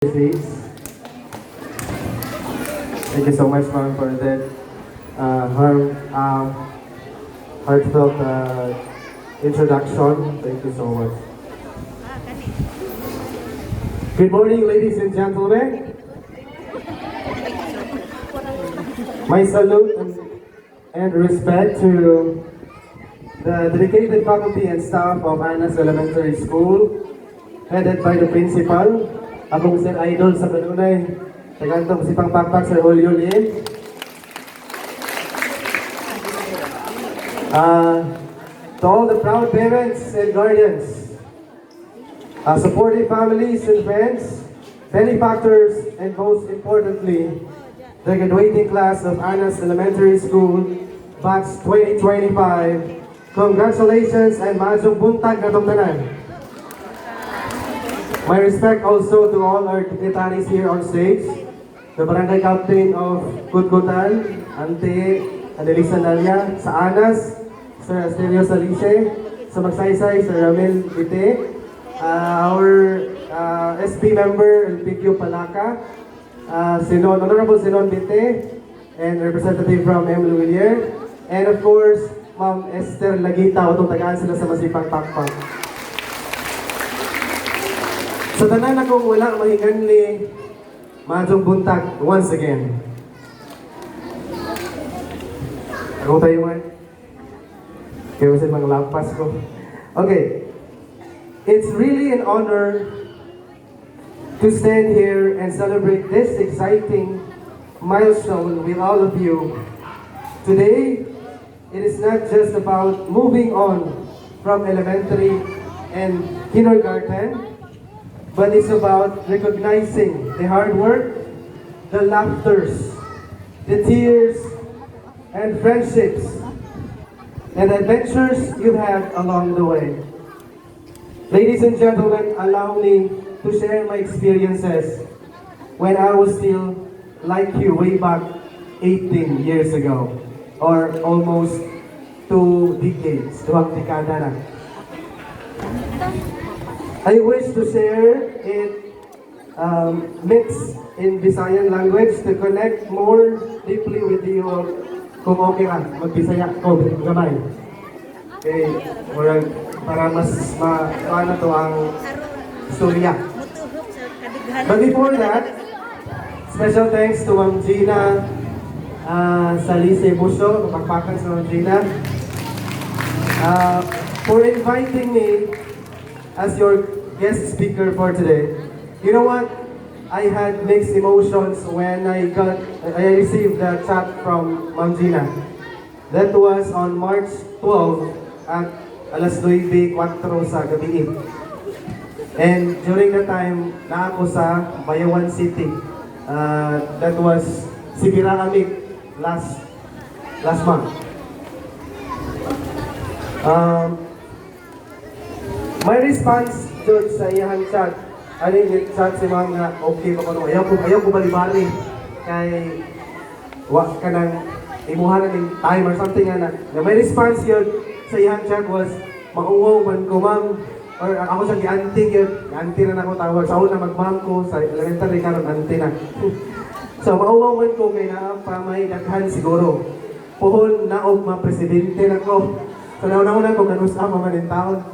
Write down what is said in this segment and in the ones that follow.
Thank you so much, ma'am, for that heartfelt introduction. Thank you so much. Good morning, ladies and gentlemen. My salute and respect to the dedicated faculty and staff of Anas Elementary School, headed by the principal. Akong Sir Idol sa kanunay, tagantong si Pangpakpak Sir Julio Lin. To all the proud parents and guardians, supportive families and friends, benefactors, and most importantly, the graduating class of Anas Elementary School, Batch 2025. Congratulations and maayong buntag na tanan. My respect also to all our dignitaries here on stage, the Barangay Captain of Kutkutan, Ante Adelisa Nalia, sa Anas, Sir Asterio Salice, sa Magsaysay, Sir Ramil Bite, our SP member, Elpidio Palaka, Honorable Sinon Bite, and representative from M. Luilier, and of course, Ma'am Esther Lagita, utong tagaan sila sa Masipang Pakpak. Sa tanan akong wala mahinganli, maayong buntag once again. Ako tayo man. Kaya kasi mga lampas ko. Okay. It's really an honor to stand here and celebrate this exciting milestone with all of you. Today, it is not just about moving on from elementary and kindergarten, but it's about recognizing the hard work, the laughters, the tears, and friendships, and adventures you had along the way. Ladies and gentlemen, allow me to share my experiences when I was still like you way back 18 years ago, or almost 2 decades, 2 dekada na. I wish to share it mixed in Visayan language to connect more deeply with you. Kung okay ka, mag-Bisaya ko, gamay. Okay, para mas paano to ang storya. But before that, special thanks to Ma'am Gina Salice Buso, kapagpakan sa Ma'am Gina, for inviting me as your guest speaker for today. You know what? I had mixed emotions when I received the chat from Ma'am Gina. That was on March 12 at alas 9:04 sa gabi. And during the time, na ako sa Bayawan City. That was Sibira Amik last month. My response George sa iyang chat, ano yung chat si ma'am nga, okay pa ko nung ayaw ko balibari kay wak ka ng imuhanan ng time or something na my response yun sa iyang chat was, mauwaw man ko ma'am, or ako siyang gi-auntie yun, auntie na ako tawag, sa una mag-ma'am ko, sa elementary karon auntie na. So mauwaw man ko kay naapamay daghan siguro, puhon naog mga presidente na ko, so nauna-una ko kanus-ama man yung taon.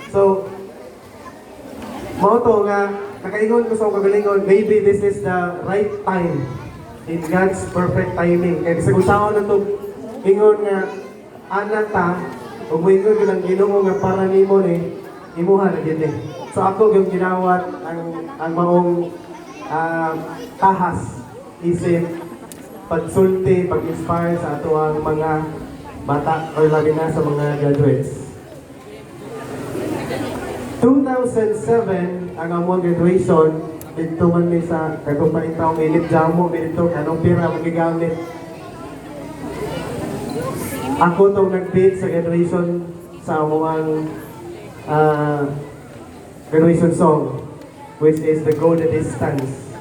So, mao to nga, nakaingon ko sa kagalingon, maybe this is the right time in God's perfect timing. Kaya sa gusaon na ito, ingon nga, anak ta, o ingon ko ng Ginoo nga para nimo ni, imuha na din eh. So ako yung ginawat ang maong tahas, isip, pagsulti, pag-inspire sa ato ang mga bata or labi na sa mga graduates. 2007 ang among graduation dito man ni sa katong panitaw minit jamo dito kanong pira magigamit. Ako tong nag-bid sa graduation sa among graduation song, which is The Go the Distance.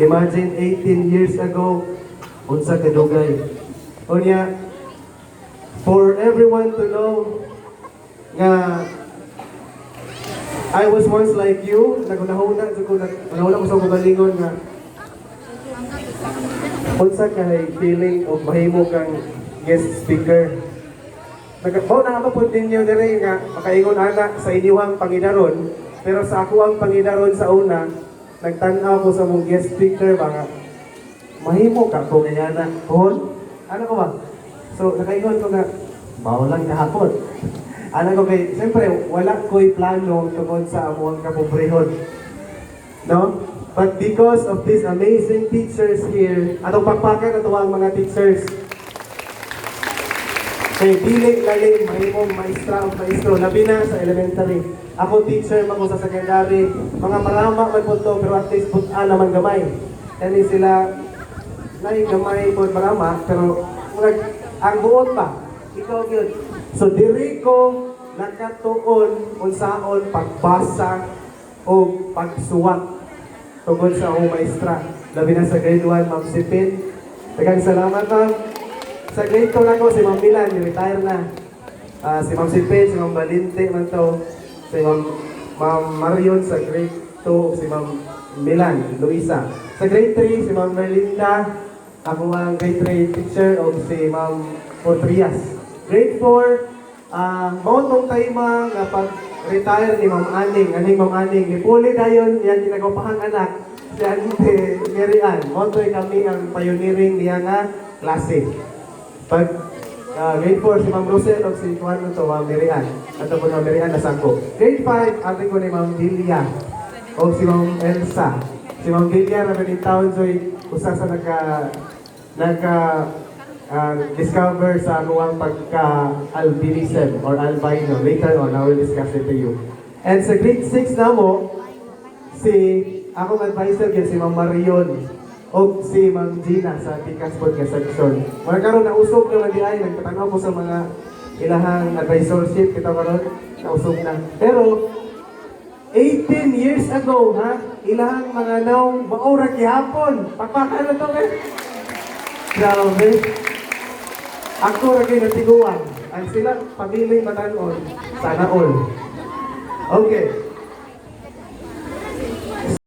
Imagine 18 years ago, unsa kadugay. Unya, for everyone to know nga I was once like you, nagunahuna ko sa kugalingon nga unsa kay feeling of mahimo kang guest speaker. Nagkabaw na nga po ninyo dire nga makaingon ana sa inyong pangidaron, pero sa ako ang pangidaron sa una, nagtan-aw ko sa mong guest speaker ba mahimo ka kung ngayana hon? Ano ko ba? So nakaingon ko nga bawo lang kahapon. Ano ko kay siyempre wala ko'y plano tungod sa among kapobrehon. No? But because of these amazing teachers here, atong pakpakan ato ang mga teachers. Kay dili lalim mahimong maestra o maestro labi na sa elementary. Ako teacher man ko sa secondary, mga marama man po to, pero at least put-an naman gamay. Kani sila nay gamay po marama, pero ang buot pa, ikaw yun. So diri ko nakatuon unsaon pagbasa o pagsuwat tungkol sa akong maestra. Labi na sa grade 1, Ma'am Sipin. Daghang salamat, Ma'am. Sa grade 2 na ko, si Ma'am Milan, retire na. Si Ma'am Sipin, si Ma'am Balinte man to. Si Ma'am Marion sa grade 2, si Ma'am Milan, Luisa. Sa grade 3, si Ma'am Merlinda. Ako ang grade 3 teacher o si Ma'am Portrias. Grade 4, mautong tayo nga pag-retire ni Ma'am Aning, Ma'am Aning. Ipuli dayon, yan ginagopahang anak, si Ante Merian. Mautong kami ang pioneering niya nga klase. Pag grade 4, si Ma'am Rosel o si Juan to, Ma'am Merian. Ato po Ma'am Merian nasangko. Grade 5, ate ko ni Ma'am Delia o si Ma'am Elsa. Si Ma'am Delia na in town, Joy, usa sa discover sa anuang pagka-albinism or albino. Later on, I will discuss it to you. And sa grade 6 na mo, akong advisor yun, si Ma'am Marion o si Ma'am Gina sa Tikas Podcast Section. Karon na usog naman di ay, nagtatanaw ko sa mga ilahang advisorship, kita karon nausog na. Pero, 18 years ago, ilahang mga naong maura gihapon. Pakpakan na to, grabe. Ako ra kay natiguan. Ang sila pamilya matanon. Sana all. Okay.